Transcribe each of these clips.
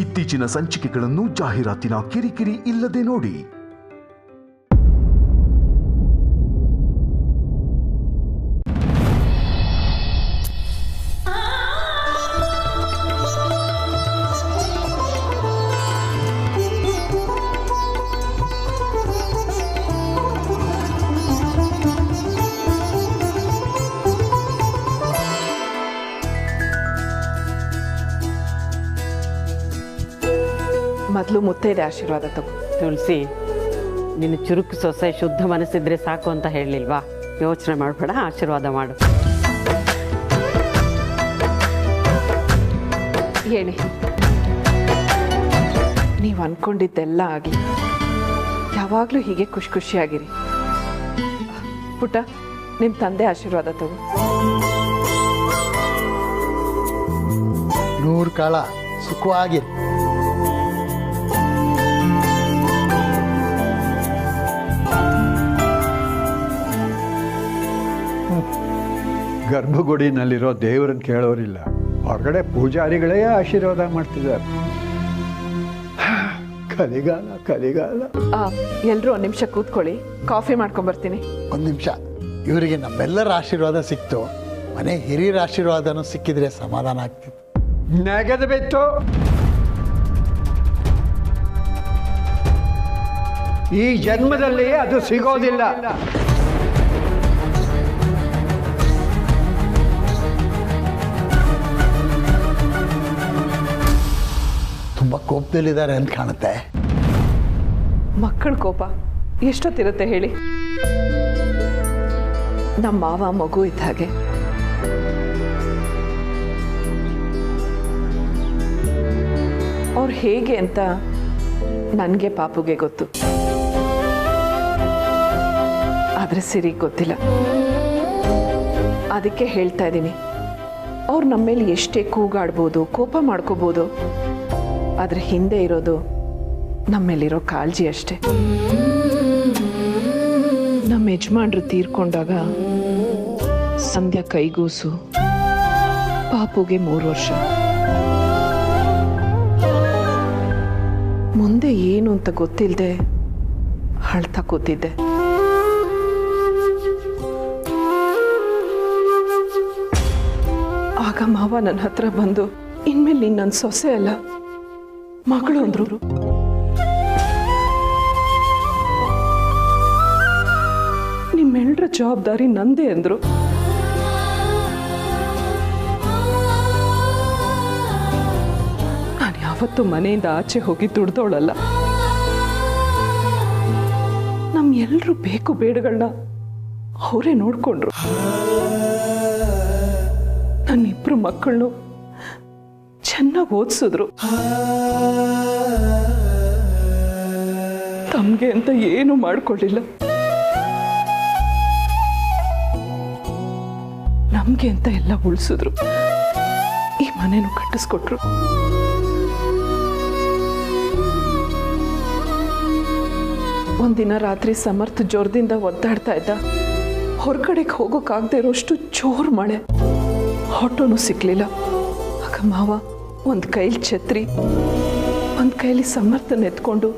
ಇತ್ತೀಚಿನ ಸಂಚಿಕೆಗಳನ್ನು ಜಾಹೀರಾತಿನ ಕಿರಿಕಿರಿ ಇಲ್ಲದೆ ನೋಡಿ. ಮೊದಲು ಮುತ್ತೈದೆ ಆಶೀರ್ವಾದ ತಗೋ. ತುಳಸಿ, ನಿನ್ನ ಚುರುಕು ಸೊಸೆ ಶುದ್ಧ ಮನಸ್ಸಿದ್ರೆ ಸಾಕು ಅಂತ ಹೇಳಲಿಲ್ವಾ? ಯೋಚನೆ ಮಾಡಬೇಡ, ಆಶೀರ್ವಾದ ಮಾಡು. ಹೇಳಿ, ನೀವು ಅನ್ಕೊಂಡಿದ್ದೆಲ್ಲ ಆಗಲಿ. ಯಾವಾಗಲೂ ಹೀಗೆ ಖುಷಿ ಖುಷಿಯಾಗಿರಿ. ಪುಟ್ಟ, ನಿಮ್ಮ ತಂದೆ ಆಶೀರ್ವಾದ ತಗೋ. 100 ಕಾಲ ಸುಖವಾಗಿರಿ. ಗರ್ಭಗುಡಿನಲ್ಲಿರೋ ದೇವರನ್ನು ಕೇಳೋರಿಲ್ಲ, ಹೊರಗಡೆ ಪೂಜಾರಿಗಳೇ ಆಶೀರ್ವಾದ ಮಾಡ್ತಿದ್ದಾರೆ. ಕಲಿಗಾಲ ಕಲಿಗಾಲ. ಎಲ್ಲರೂ ಒಂದು ನಿಮಿಷ ಕೂತ್ಕೊಳ್ಳಿ, ಕಾಫಿ ಮಾಡ್ಕೊಂಬರ್ತೀನಿ. ಒಂದು ನಿಮಿಷ, ಇವರಿಗೆ ನಮ್ಮೆಲ್ಲರ ಆಶೀರ್ವಾದ ಸಿಕ್ತು, ಮನೆ ಹಿರಿಯರ ಆಶೀರ್ವಾದನೂ ಸಿಕ್ಕಿದ್ರೆ ಸಮಾಧಾನ ಆಗ್ತಿತ್ತು. ನೆಗೆದು ಬಿತ್ತು. ಈ ಜನ್ಮದಲ್ಲಿ ಅದು ಸಿಗೋದಿಲ್ಲ. ತುಂಬ ಕೋಪದಲ್ಲಿದ್ದಾರೆ ಅಂತ ಕಾಣುತ್ತೆ. ಮಕ್ಕಳ ಕೋಪ ಎಷ್ಟೊತ್ತಿರುತ್ತೆ ಹೇಳಿ? ನಮ್ಮ ಮಾವ ಮಗು ಇದ್ದ ಹಾಗೆ. ಅವ್ರು ಹೇಗೆ ಅಂತ ನನಗೆ ಪಾಪುಗೆ ಗೊತ್ತು, ಆದರೆ ಸಿರಿ ಗೊತ್ತಿಲ್ಲ. ಅದಕ್ಕೆ ಹೇಳ್ತಾ ಇದ್ದೀನಿ, ಅವ್ರು ನಮ್ಮ ಮೇಲೆ ಎಷ್ಟೇ ಕೂಗಾಡ್ಬೋದು, ಕೋಪ ಮಾಡ್ಕೋಬೋದು, ಆದರೆ ಹಿಂದೆ ಇರೋದು ನಮ್ಮೇಲಿರೋ ಕಾಳಜಿ ಅಷ್ಟೆ. ನಮ್ಮ ಯಜಮಾನ್ರು ತೀರ್ಕೊಂಡಾಗ ಸಂಧ್ಯಾ ಕೈಗೂಸು, ಪಾಪುಗೆ 3 ವರ್ಷ. ಮುಂದೆ ಏನು ಅಂತ ಗೊತ್ತಿಲ್ಲದೆ ಅಳ್ತಾ ಕೂತಿದ್ದೆ. ಆಗ ಮಾವ ನನ್ನ ಹತ್ರ ಬಂದು, ಇನ್ಮೇಲೆ ನೀನು ನನ್ನ ಸೊಸೆ ಅಲ್ಲ, ಮಗಳು ಅಂದ್ರು. ನಿಮ್ಮೆಲ್ಲರ ಜವಾಬ್ದಾರಿ ನಂದೇ ಅಂದ್ರು. ನಾನು ಯಾವತ್ತೂ ಮನೆಯಿಂದ ಆಚೆ ಹೋಗಿ ದುಡ್ದವಳಲ್ಲ. ನಮ್ ಎಲ್ರೂ ಬೇಕು ಬೇಡಗಳನ್ನ ಅವರೇ ನೋಡ್ಕೊಂಡ್ರು. ನನ್ನಿಬ್ರು ಮಕ್ಕಳನ್ನು ಚೆನ್ನಾಗಿ ಓದಿಸಿದ್ರು. ತಮ್ಗೆ ಅಂತ ಏನು ಮಾಡ್ಕೊಳ್ಳಿಲ್ಲ, ನಮ್ಗೆ ಅಂತ ಎಲ್ಲ ಉಳಿಸಿದ್ರು. ಈ ಮನೆನೂ ಕಟ್ಟಿಸ್ಕೊಟ್ರು. ಒಂದಿನ ರಾತ್ರಿ ಸಮರ್ಥ ಜೋರದಿಂದ ಒದ್ದಾಡ್ತಾ ಇದ್ದ. ಹೊರಗಡೆಗೆ ಹೋಗೋಕ್ಕಾಗದೆ ಇರೋಷ್ಟು ಜೋರು ಮಳೆ. ಆಟೋನು ಸಿಕ್ಲಿಲ್ಲ. ಆಗ ಮಾವ ಒಂದು ಕೈಲಿ ಛತ್ರಿ, ಒಂದು ಕೈಲಿ ಸಮರ್ಥನ ಎತ್ಕೊಂಡು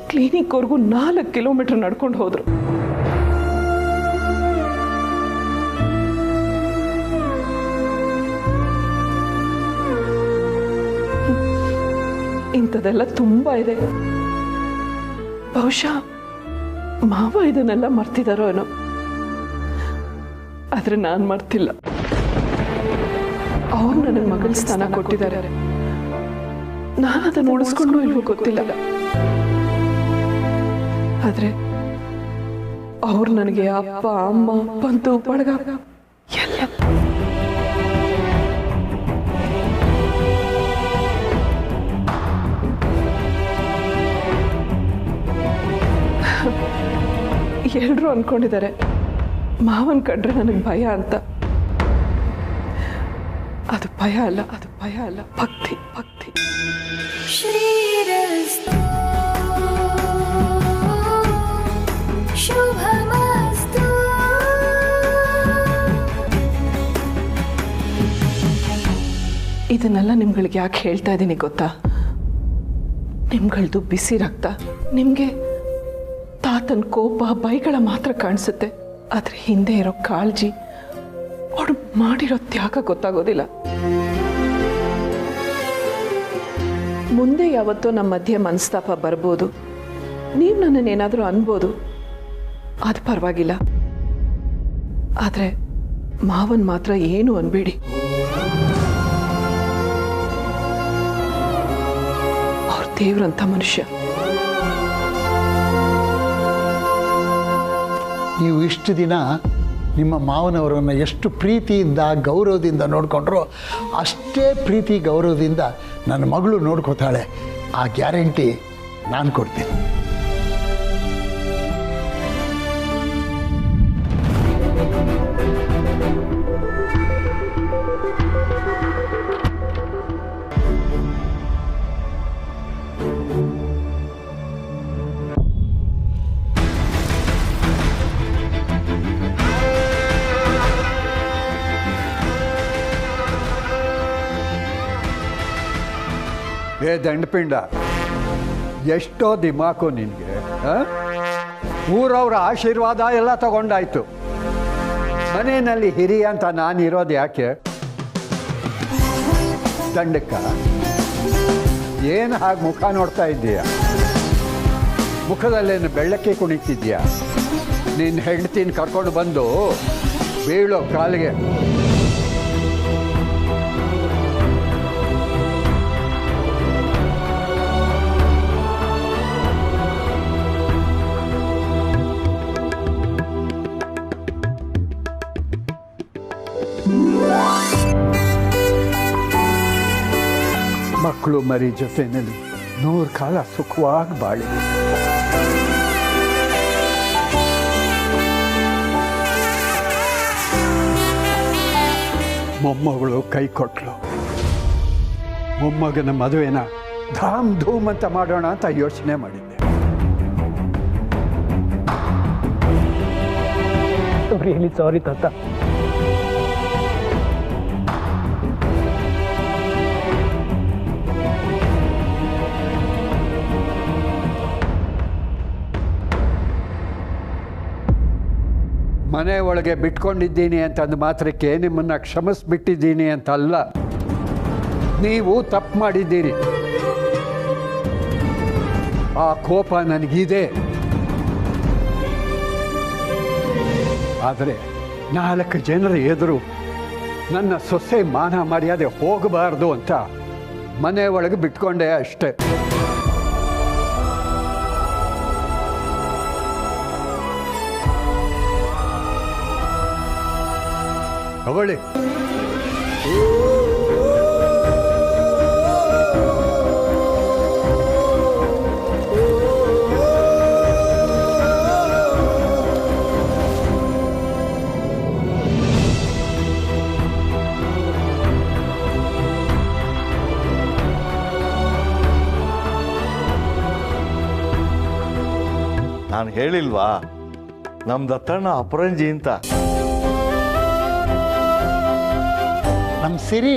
ಕ್ಲಿನಿಕ್ವರೆಗೂ 4 ಕಿಲೋಮೀಟರ್ ನಡ್ಕೊಂಡು ಹೋದ್ರು. ಇಂಥದೆಲ್ಲ ತುಂಬಾ ಇದೆ. ಬಹುಶಃ ಮಾವ ಇದನ್ನೆಲ್ಲ ಮರ್ತಿದಾರೋ ಏನೋ, ಆದ್ರೆ ನಾನು ಮರ್ತಿಲ್ಲ. ಅವ್ರು ನನಗೆ ಮಗಳ ಸ್ಥಾನ ಕೊಟ್ಟಿದ್ದಾರೆ. ನಾನು ಅದನ್ನು ಉಳಿಸ್ಕೊಂಡು ಇಲ್ವೋ ಗೊತ್ತಿಲ್ಲ, ಆದ್ರೆ ಅವ್ರು ನನಗೆ ಅಪ್ಪ ಅಮ್ಮ ಬಂಧು ಬಳಗ ಎಲ್ಲ. ಎಲ್ರೂ ಅನ್ಕೊಂಡಿದ್ದಾರೆ ಮಾವನ್ ಕಂಡ್ರೆ ನನಗೆ ಭಯ ಅಂತ. ಅದು ಭಯ ಅಲ್ಲ, ಅದು ಭಯ ಅಲ್ಲ, ಭಕ್ತಿ ಭಕ್ತಿ. ಶ್ರೀರಸ್ತು ಶುಭಮಸ್ತು. ಇದನ್ನೆಲ್ಲ ನಿಮ್ಗಳಿಗೆ ಯಾಕೆ ಹೇಳ್ತಾ ಇದ್ದೀನಿ ಗೊತ್ತಾ? ನಿಮ್ಗಳದು ಬಿಸಿ ರಕ್ತ. ನಿಮಗೆ ತಾತನ ಕೋಪ ಬೈಗಳ ಮಾತ್ರ ಕಾಣಿಸುತ್ತೆ, ಆದರೆ ಹಿಂದೆ ಇರೋ ಕಾಳಜಿ, ಅವಳು ಮಾಡಿರೋ ತ್ಯಾಗ ಗೊತ್ತಾಗೋದಿಲ್ಲ. ಮುಂದೆ ಯಾವತ್ತೋ ನಮ್ಮ ಮಧ್ಯೆ ಮನಸ್ತಾಪ ಬರ್ಬೋದು, ನೀವು ನನ್ನನ್ನೇನಾದರೂ ಅನ್ಬೋದು, ಅದು ಪರವಾಗಿಲ್ಲ. ಆದರೆ ಮಾವನ್ ಮಾತ್ರ ಏನು ಅನ್ಬೇಡಿ. ಅವ್ರ ದೇವ್ರಂಥ ಮನುಷ್ಯ. ನೀವು ಇಷ್ಟು ದಿನ ನಿಮ್ಮ ಮಾವನವರನ್ನು ಎಷ್ಟು ಪ್ರೀತಿಯಿಂದ ಗೌರವದಿಂದ ನೋಡಿಕೊಂಡ್ರೋ ಅಷ್ಟೇ ಪ್ರೀತಿ ಗೌರವದಿಂದ ನನ್ನ ಮಗಳು ನೋಡ್ಕೋತಾಳೆ. ಆ ಗ್ಯಾರಂಟಿ ನಾನು ಕೊಡ್ತೀನಿ. ದಂಡಪಿಂಡ, ಎಷ್ಟೋ ದಿಮಾಕು ನಿನಗೆ. ಊರವ್ರ ಆಶೀರ್ವಾದ ಎಲ್ಲ ತಗೊಂಡಾಯ್ತು. ಮನೆಯಲ್ಲಿ ಹಿರಿಯ ಅಂತ ನಾನಿರೋದು ಯಾಕೆ? ದಂಡಕ್ಕ ಏನು ಹಾಗೆ ಮುಖ ನೋಡ್ತಾ ಇದ್ದೀಯ? ಮುಖದಲ್ಲೇನು ಬೆಳ್ಳಕ್ಕೆ ಕುಣಿತಿದ್ಯಾ? ನಿನ್ನ ಹೆಂಡತಿನ ಕರ್ಕೊಂಡು ಬಂದು ಬೀಳೋ ಕಾಲಿಗೆ. ಮಕ್ಕಳು ಮರಿ ಜೊತೆಯಲ್ಲಿ 100 ಕಾಲ ಸುಖವಾಗಿ ಬಾಳಿ. ಮೊಮ್ಮಗಳು ಕೈ ಕೊಟ್ಲು. ಮೊಮ್ಮಗನ ಮದುವೆನ ಧಾಮ್ ಧೂಮ್ ಅಂತ ಮಾಡೋಣ ಅಂತ ಯೋಚನೆ ಮಾಡಿದ್ದೆ. ರಿಯಲಿ ಸಾರಿ ತಾತ. ಮನೆ ಒಳಗೆ ಬಿಟ್ಕೊಂಡಿದ್ದೀನಿ ಅಂತಂದು ಮಾತ್ರಕ್ಕೆ ನಿಮ್ಮನ್ನು ಕ್ಷಮಿಸ್ಬಿಟ್ಟಿದ್ದೀನಿ ಅಂತ ಅಲ್ಲ. ನೀವು ತಪ್ಪು ಮಾಡಿದ್ದೀರಿ. ಆ ಕೋಪ ನನಗಿದೆ. ಆದರೆ 4 ಜನರ ಎದುರು ನನ್ನ ಸೊಸೆ ಮಾನ ಮರ್ಯಾದೆ ಹೋಗಬಾರ್ದು ಅಂತ ಮನೆ ಒಳಗೆ ಬಿಟ್ಕೊಂಡೆ ಅಷ್ಟೇ. ತಗೊಳ್ಳಿ. ನಾನು ಹೇಳಿಲ್ವಾ ನಮ್ಮ ದತ್ತಣ್ಣ ಅಪರಂಜಿ ಅಂತ? ನಮ್ಮ ಸಿರಿ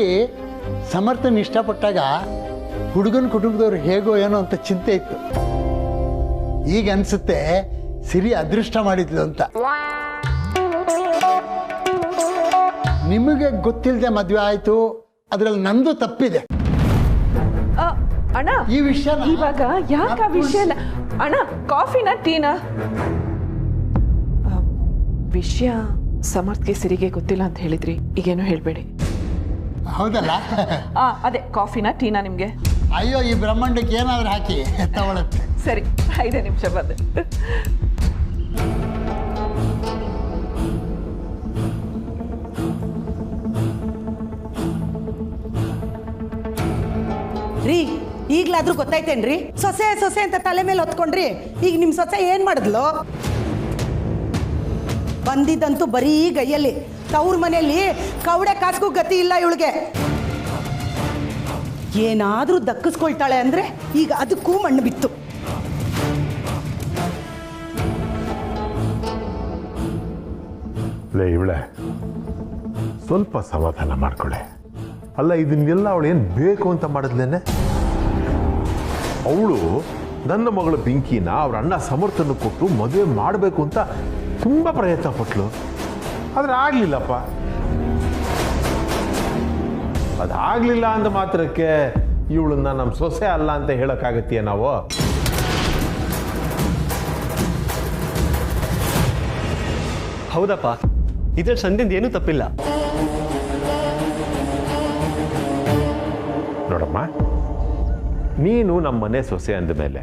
ಸಮರ್ಥನ ಇಷ್ಟಪಟ್ಟಾಗ ಹುಡುಗನ ಕುಟುಂಬದವ್ರು ಹೇಗೋ ಏನೋ ಅಂತ ಚಿಂತೆ ಇತ್ತು. ಈಗ ಅನ್ಸುತ್ತೆ ಸಿರಿ ಅದೃಷ್ಟ ಮಾಡಿದ್ಲು ಅಂತ. ನಿಮಗೆ ಗೊತ್ತಿಲ್ಲದೆ ಮದುವೆ ಆಯ್ತು, ಅದರಲ್ಲಿ ನಂದು ತಪ್ಪಿದೆ. ಅಣ್ಣ, ಈ ವಿಷಯ ಇವಾಗ ಯಾಕೆ ಆ ವಿಷಯ ಅಣ್ಣ? ಕಾಫಿನ ಟೀನಾ? ವಿಷಯ ಸಮರ್ಥ್ಗೆ ಸಿರಿಗೆ ಗೊತ್ತಿಲ್ಲ ಅಂತ ಹೇಳಿದ್ರಿ, ಈಗೇನು ಹೇಳ್ಬೇಡಿ. ಹೌದಲ್ಲ? ಅದೇ ಕಾಫಿನ ಟೀನಾ ನಿಮ್ಗೆ? ಅಯ್ಯೋ, ಈ ಬ್ರಹ್ಮಾಂಡಕ್ಕೆ ಏನಾದ್ರೂ ಹಾಕಿ ತಗೊಳತ್ತೆ. ಸರಿ, 5 ನಿಮಿಷ ಬಂದೆ. ರೀ, ಈಗ್ಲಾದ್ರೂ ಗೊತ್ತಾಯ್ತೇನ್ರಿ? ಸೊಸೆ ಸೊಸೆ ಅಂತ ತಲೆ ಮೇಲೆ ಹೊತ್ಕೊಂಡ್ರಿ. ಈಗ ನಿಮ್ ಸೊಸೆ ಏನ್ ಮಾಡಿದ್ಲು? ಬಂದಿದ್ದಂತೂ ಬರೀ ಗೈಯಲ್ಲಿ. ತವ್ರ ಮನೆಯಲ್ಲಿ ಕವಡೆ ಕಾಸ್ಗೂ ಗತಿ ಇಲ್ಲ ಇವಳಿಗೆ. ಏನಾದ್ರೂ ದಕ್ಕಿಸ್ಕೊಳ್ತಾಳೆ ಅಂದ್ರೆ ಈಗ ಅದಕ್ಕೂ ಮಣ್ಣು ಬಿತ್ತು. ಇವಳೆ ಸ್ವಲ್ಪ ಸಮಾಧಾನ ಮಾಡ್ಕೊಳ್ಳೆ. ಅಲ್ಲ, ಇದನ್ನೆಲ್ಲ ಅವಳು ಏನು ಬೇಕು ಅಂತ ಮಾಡಿದ್ಲೇನೆ? ಅವಳು ನನ್ನ ಮಗಳು ಬೆಂಕಿನ ಅವ್ರ ಅಣ್ಣ ಸಮರ್ಥನ ಕೊಟ್ಟು ಮದುವೆ ಮಾಡಬೇಕು ಅಂತ ತುಂಬ ಪ್ರಯತ್ನ ಪಟ್ಲು. ಆದರೆ ಆಗಲಿಲ್ಲಪ್ಪ. ಅದಾಗಲಿಲ್ಲ ಅಂದ ಮಾತ್ರಕ್ಕೆ ಇವಳನ್ನ ನಮ್ಮ ಸೊಸೆ ಅಲ್ಲ ಅಂತ ಹೇಳೋಕ್ಕಾಗತ್ತೀಯ ನಾವು? ಹೌದಪ್ಪ, ಇದ್ರಲ್ಲಿ ಸಂಧಿಂದ ಏನೂ ತಪ್ಪಿಲ್ಲ. ನೋಡಮ್ಮ, ನೀನು ನಮ್ಮ ಮನೆ ಸೊಸೆ ಅಂದ ಮೇಲೆ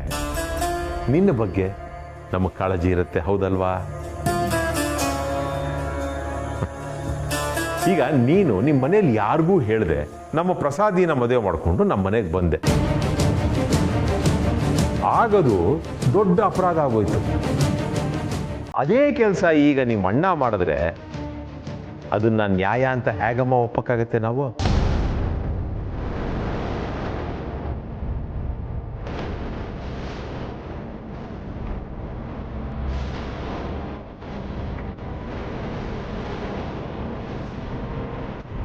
ನಿನ್ನ ಬಗ್ಗೆ ನಮಗೆ ಕಾಳಜಿ ಇರುತ್ತೆ, ಹೌದಲ್ವಾ? ಈಗ ನೀನು ನಿಮ್ಮ ಮನೇಲಿ ಯಾರಿಗೂ ಹೇಳಿದೆ ನಮ್ಮ ಪ್ರಸಾದಿನ ಮದುವೆ ಮಾಡಿಕೊಂಡು ನಮ್ಮ ಮನೆಗೆ ಬಂದೆ. ಆಗದು ದೊಡ್ಡ ಅಪರಾಧ ಆಗೋಯ್ತು. ಅದೇ ಕೆಲಸ ಈಗ ನಿಮ್ಮ ಅಣ್ಣ ಮಾಡಿದ್ರೆ ಅದನ್ನ ನ್ಯಾಯ ಅಂತ ಹೇಗಮ್ಮ ಒಪ್ಪಕ್ಕಾಗತ್ತೆ ನಾವು?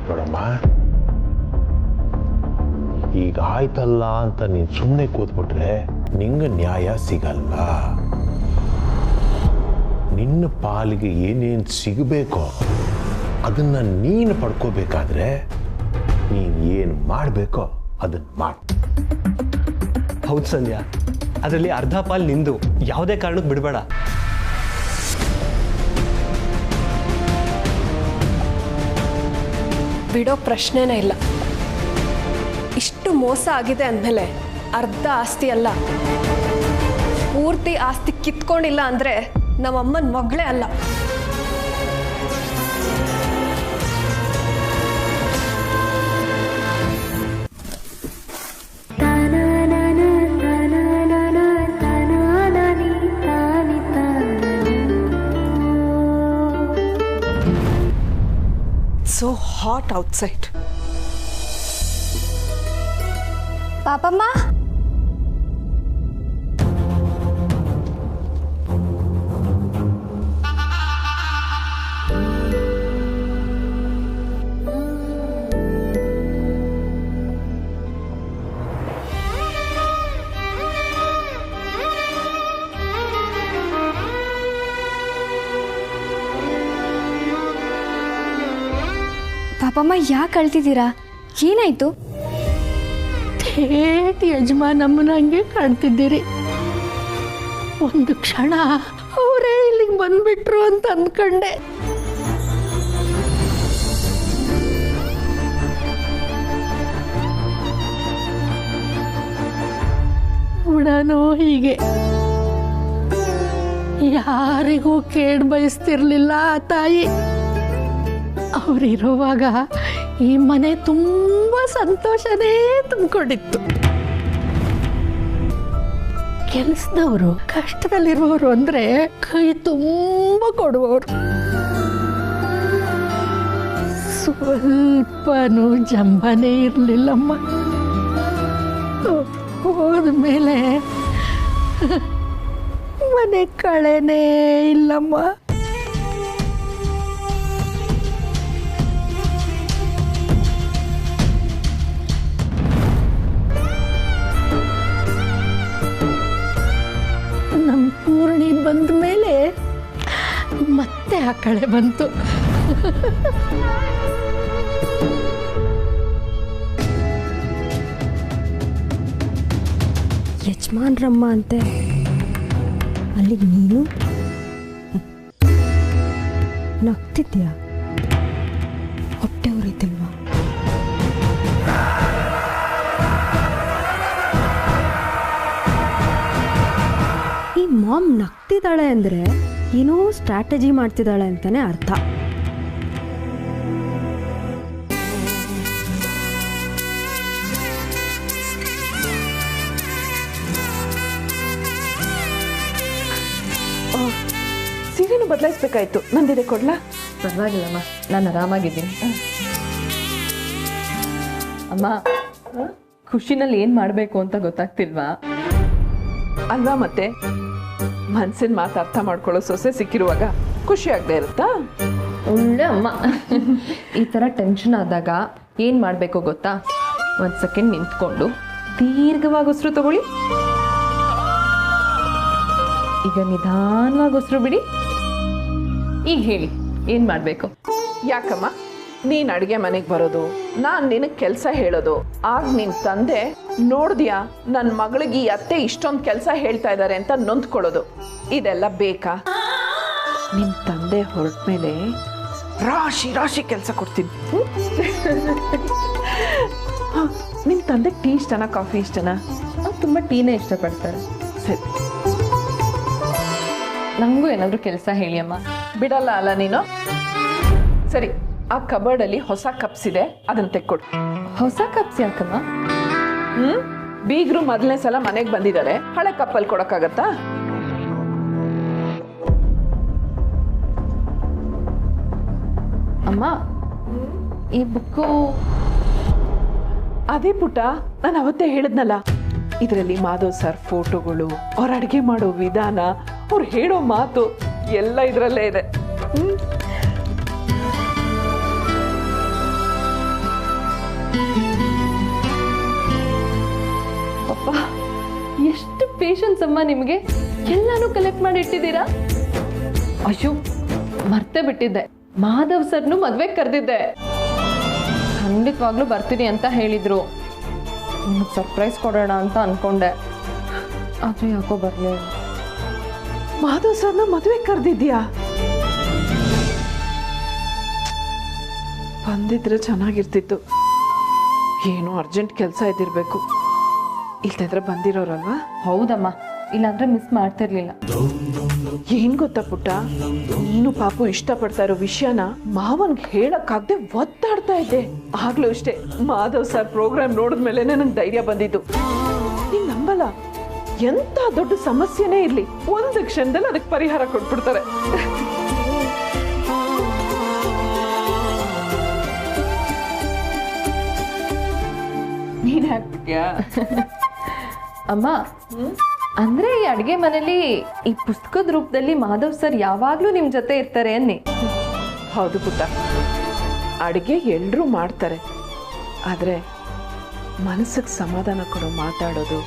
ನೋಡಮ್ಮ, ಈಗ ಆಯ್ತಲ್ಲ ಅಂತ ನೀನು ಸುಮ್ಮನೆ ಕೂತ್ಬಿಟ್ರೆ ನಿಂಗೆ ನ್ಯಾಯ ಸಿಗಲ್ಲ. ನಿನ್ನ ಪಾಲಿಗೆ ಏನೇನು ಸಿಗಬೇಕೋ ಅದನ್ನ ನೀನು ಪಡ್ಕೋಬೇಕಾದ್ರೆ ನೀನು ಏನು ಮಾಡಬೇಕೋ ಅದನ್ನ ಮಾಡು. ಹೌದು ಸಂಧ್ಯಾ, ಅದರಲ್ಲಿ ಅರ್ಧ ಪಾಲ್ ನಿಂದು. ಯಾವುದೇ ಕಾರಣಕ್ಕೆ ಬಿಡಬೇಡ. ಬಿಡೋ ಪ್ರಶ್ನೆನೇ ಇಲ್ಲ. ಇಷ್ಟು ಮೋಸ ಆಗಿದೆ ಅಂದಮೇಲೆ ಅರ್ಧ ಆಸ್ತಿ ಅಲ್ಲ, ಪೂರ್ತಿ ಆಸ್ತಿ ಕಿತ್ಕೊಂಡಿಲ್ಲ ಅಂದರೆ ನಮ್ಮಮ್ಮನ ಮಗಳೇ ಅಲ್ಲ. So hot outside. Papamma, Papamma ಯಾಕೆ ಅಳ್ತಿದ್ದೀರಾ? ಏನಾಯ್ತು? ಥೇಟ್ ಯಜಮಾನಮ್ಮನ ಹಂಗೆ ಕಾಣ್ತಿದ್ದೀರಿ. ಒಂದು ಕ್ಷಣ ಅವರೇ ಇಲ್ಲಿಗೆ ಬಂದ್ಬಿಟ್ರು ಅಂತ ಅಂದ್ಕೊಂಡೆ. ಉಡನೋ ಹೀಗೆ ಯಾರಿಗೂ ಕೇಡ್ ಬಯಸ್ತಿರ್ಲಿಲ್ಲ ಆ ತಾಯಿ. ಅವರಿರುವಾಗ ಈ ಮನೆ ತುಂಬ ಸಂತೋಷನೇ ತುಂಬಿಕೊಂಡಿತ್ತು. ಕೆಲಸದವರು ಕಷ್ಟದಲ್ಲಿರುವವರು ಅಂದ್ರೆ ಕೈ ತುಂಬ ಕೊಡುವವರು. ಸ್ವಲ್ಪನೂ ಜಂಬನೇ ಇರಲಿಲ್ಲಮ್ಮ. ಹೋದ್ಮೇಲೆ ಮನೆ ಕಳೆನೇ ಇಲ್ಲಮ್ಮ. ನಮ್ಮ ಪೂರ್ಣಿ ಬಂದ ಮೇಲೆ ಮತ್ತೆ ಆ ಕಳೆ ಬಂತು. ಯಜಮಾನ್ರಮ್ಮ ಅಂತೆ, ಅಲ್ಲಿಗೆ ನೀನು ನಗ್ತಿದ್ಯಾ? ಹೊಟ್ಟೆ ಉರಿತಿಲ್ವಾ? ಈ ಮಾಮ್ ನಗ್ತಿದ್ದಾಳೆ ಅಂದರೆ ಏನೋ ಸ್ಟ್ರಾಟಜಿ ಮಾಡ್ತಿದ್ದಾಳೆ ಅಂತಾನೆ ಅರ್ಥ. ಸೀರೆನೂ ಬದಲಾಯಿಸ್ಬೇಕಾಯ್ತು. ನಂದಿದೆ ಕೊಡ್ಲಾ? ಪರವಾಗಿಲ್ಲಮ್ಮ, ನಾನು ಆರಾಮಾಗಿದ್ದೀನಿ. ಅಮ್ಮ, ಖುಷಿನಲ್ಲಿ ಏನು ಮಾಡಬೇಕು ಅಂತ ಗೊತ್ತಾಗ್ತಿಲ್ವಾ? ಅಲ್ವಾ? ಮತ್ತೆ ಮನ್ಸಿನ ಮಾತು ಅರ್ಥ ಮಾಡ್ಕೊಳ್ಳೋ ಸೊಸೆ ಸಿಕ್ಕಿರುವಾಗ ಖುಷಿ ಆಗದೆ ಇರುತ್ತಾ? ಒಳ್ಳೆ ಅಮ್ಮ. ಈ ಥರ ಟೆನ್ಷನ್ ಆದಾಗ ಏನು ಮಾಡಬೇಕು ಗೊತ್ತಾ? ಒಂದು ಸೆಕೆಂಡ್ ನಿಂತ್ಕೊಂಡು ದೀರ್ಘವಾಗಿ ಉಸಿರು ತಗೊಳ್ಳಿ. ಈಗ ನಿಧಾನವಾಗಿ ಉಸಿರು ಬಿಡಿ. ಈಗ ಹೇಳಿ ಏನು ಮಾಡಬೇಕು? ಯಾಕಮ್ಮ ನೀನು ಅಡುಗೆ ಮನೆಗೆ ಬರೋದು, ನಾನು ನಿನಗೆ ಕೆಲಸ ಹೇಳೋದು, ಆಗ ನಿನ್ನ ತಂದೆ ನೋಡಿದ್ಯಾ ನನ್ನ ಮಗಳಿಗೆ ಈ ಅತ್ತೆ ಇಷ್ಟೊಂದು ಕೆಲಸ ಹೇಳ್ತಾ ಇದ್ದಾರೆ ಅಂತ ನೊಂದ್ಕೊಳ್ಳೋದು, ಇದೆಲ್ಲ ಬೇಕಾ? ನಿಮ್ಮ ತಂದೆ ಹೊರಟ ಮೇಲೆ ರಾಶಿ ರಾಶಿ ಕೆಲಸ ಕೊಡ್ತೀನಿ. ನಿಮ್ಮ ತಂದೆ ಟೀ ಇಷ್ಟನಾ ಕಾಫಿ ಇಷ್ಟನಾ? ತುಂಬ ಟೀನೇ ಇಷ್ಟಪಡ್ತಾರೆ. ಸರಿ, ನನಗೂ ಏನಾದರೂ ಕೆಲಸ ಹೇಳಿ ಅಮ್ಮ. ಬಿಡಲ್ಲ ಅಲ್ಲ ನೀನು? ಸರಿ, ಆ ಕಬರ್ಡಲ್ಲಿ ಹೊಸ ಕಪ್ಸ್ ಇದೆ, ಅದನ್ನ ತೆಕ್ಕೊಡು. ಹೊಸ ಕಪ್ಸ್ ಯಾಕಮ್ಮ? ಬೀಗರು ಮೊದಲನೇ ಸಲ ಮನೆಗೆ ಬಂದಿದ್ದಾರೆ, ಹಳೆ ಕಪ್ಪಲ್ಲಿ ಕೊಡಕ್ಕಾಗತ್ತಾ? ಅಮ್ಮ ಈ ಬುಕ್ಕು ಅದೇ ಪುಟ್ಟ, ನಾನು ಅವತ್ತೇ ಹೇಳಿದ್ನಲ್ಲ, ಇದರಲ್ಲಿ ಮಾಧವ್ ಸರ್ ಫೋಟೋಗಳು, ಅವ್ರ ಅಡುಗೆ ಮಾಡೋ ವಿಧಾನ, ಅವ್ರು ಹೇಳೋ ಮಾತು ಎಲ್ಲ ಇದರಲ್ಲೇ ಇದೆ. ಅಪ್ಪ ಎಷ್ಟು ಪೇಷನ್ಸ್ ಅಮ್ಮ ನಿಮಗೆ, ಎಲ್ಲಾನು ಕಲೆಕ್ಟ್ ಮಾಡಿ ಇಟ್ಟಿದ್ದೀರಾ. ಅಯ್ಯೋ ಮರ್ತೇ ಬಿಟ್ಟಿದ್ದೆ, ಮಾಧವ್ ಸರ್ನು ಮದ್ವೆಗೆ ಕರೆದಿದ್ದೆ. ಖಂಡಿತವಾಗ್ಲೂ ಬರ್ತೀನಿ ಅಂತ ಹೇಳಿದ್ರು. ನಿಮಗೆ ಸರ್ಪ್ರೈಸ್ ಕೊಡೋಣ ಅಂತ ಅನ್ಕೊಂಡೆ, ಆದರೆ ಯಾಕೋ ಬರಲೇ. ಮಾಧವ್ ಸರ್ನ ಮದುವೆ ಕರೆದಿದ್ಯಾ? ಬಂದಿದ್ರೆ ಚೆನ್ನಾಗಿರ್ತಿತ್ತು. ಏನೋ ಅರ್ಜೆಂಟ್ ಕೆಲಸ ಇದ್ದಿರ್ಬೇಕು, ಇಲ್ದಿದ್ರೆ ಬಂದಿರೋರಲ್ವಾ? ಹೌದಮ್ಮ, ಇಲ್ಲಾಂದ್ರೆ ಮಿಸ್ ಮಾಡ್ತಿರ್ಲಿಲ್ಲ. ಏನ್ ಗೊತ್ತಾ ಪುಟ್ಟ, ನೀನು ಪಾಪು ಇಷ್ಟಪಡ್ತಾ ಇರೋ ವಿಷಯನ ಮಾವನ್ಗೆ ಹೇಳಕ್ಕಾಗದೆ ಒತ್ತಾಡ್ತಾ ಇದ್ದೆ. ಆಗ್ಲೂ ಅಷ್ಟೇ, ಮಾಧವ್ ಸರ್ ಪ್ರೋಗ್ರಾಮ್ ನೋಡಿದ್ಮೇಲೆ ನಂಗೆ ಧೈರ್ಯ ಬಂದಿದ್ದು. ನೀನ್ ನಂಬಲ್ಲ, ಎಂತ ದೊಡ್ಡ ಸಮಸ್ಯೆನೇ ಇರ್ಲಿ ಒಂದು ಕ್ಷಣದಲ್ಲಿ ಅದಕ್ಕೆ ಪರಿಹಾರ ಕೊಟ್ಬಿಡ್ತಾರೆ. ನೀನ್ ಹಾಕ್ತೀಯಾ ಅಮ್ಮ? ಅಂದ್ರೆ ಈ ಅಡುಗೆ ಮನೇಲಿ ಈ ಪುಸ್ತಕದ ರೂಪದಲ್ಲಿ ಮಾಧವ್ ಸರ್ ಯಾವಾಗ್ಲೂ ನಿಮ್ ಜೊತೆ ಇರ್ತಾರೆ ಅನ್ನಿ. ಹೌದು ಪುಟ್ಟ, ಅಡುಗೆ ಎಲ್ಲರೂ ಮಾಡ್ತಾರೆ, ಆದ್ರೆ ಮನಸ್ಸಿಗೆ ಸಮಾಧಾನ ಕೊಡೋ ಮಾತಾಡೋದು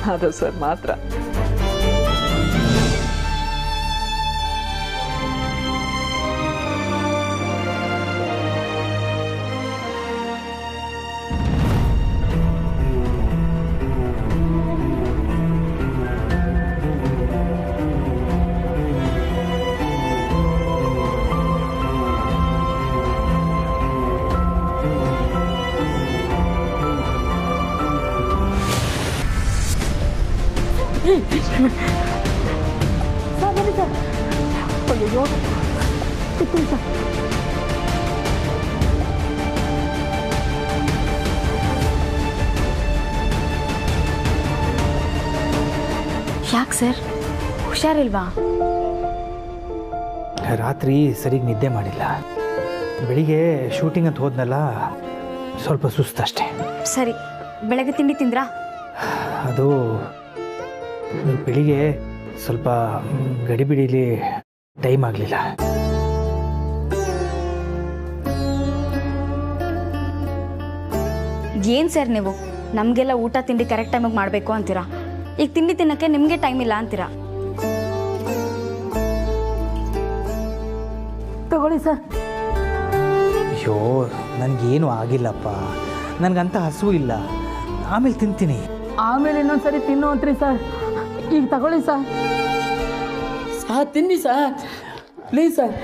ಮಾಧವ್ ಸರ್ ಮಾತ್ರ. ಅಯ್ಯೋ ಸರ್, ಯಾಕೆ ಸರ್, ಹುಷಾರಿಲ್ವಾ? ರಾತ್ರಿ ಸರಿಗೆ ನಿದ್ದೆ ಮಾಡಿಲ್ಲ, ಬೆಳಿಗ್ಗೆ ಶೂಟಿಂಗ್ ಅಂತ ಹೋದ್ನಲ್ಲ, ಸ್ವಲ್ಪ ಸುಸ್ತಷ್ಟೇ. ಸರಿ, ಬೆಳಗ್ಗೆ ತಿಂಡಿ ತಿಂದ್ರಾ? ಅದು ಬೆಳಿಗ್ಗೆ ಸ್ವಲ್ಪ ಗಡಿಬಿಡಿಲಿ ಟೈಮ್ ಆಗಲಿಲ್ಲ. ಏನು ಸರ್ ನೀವು ನಮಗೆಲ್ಲ ಊಟ ತಿಂಡಿ ಕರೆಕ್ಟ್ ಟೈಮಿಗೆ ಮಾಡಬೇಕು ಅಂತೀರಾ, ಈಗ ತಿಂಡಿ ತಿನ್ನೋಕ್ಕೆ ನಿಮಗೆ ಟೈಮ್ ಇಲ್ಲ ಅಂತೀರಾ. ತಗೊಳ್ಳಿ ಸರ್. ಅಯ್ಯೋ ನನಗೇನು ಆಗಿಲ್ಲಪ್ಪ, ನನಗಂತ ಹಸುವು ಇಲ್ಲ, ಆಮೇಲೆ ತಿಂತೀನಿ. ಆಮೇಲೆ ಇನ್ನೊಂದ್ಸರಿ ತಿನ್ನು ಅಂತ್ರಿ ಸರ್. ಈಗ ತಗೊಳ್ಳಿ ಸರ್. ತಿನ್ನಿ ಸರ್, ಪ್ಲೀಸ್ ಸರ್.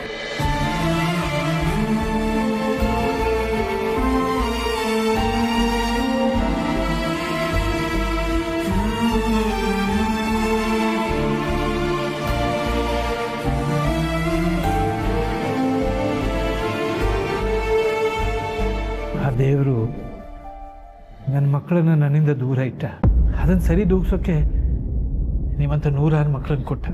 ಆ ದೇವರು ನನ್ನ ಮಕ್ಕಳನ್ನು ನನ್ನಿಂದ ದೂರ ಇಟ್ಟ, ಅದನ್ನು ಸರಿ ದೂಗ್ಸೋಕ್ಕೆ ನೀವಂತ 100 ಮಕ್ಕಳನ್ನು ಕೊಟ್ಟ.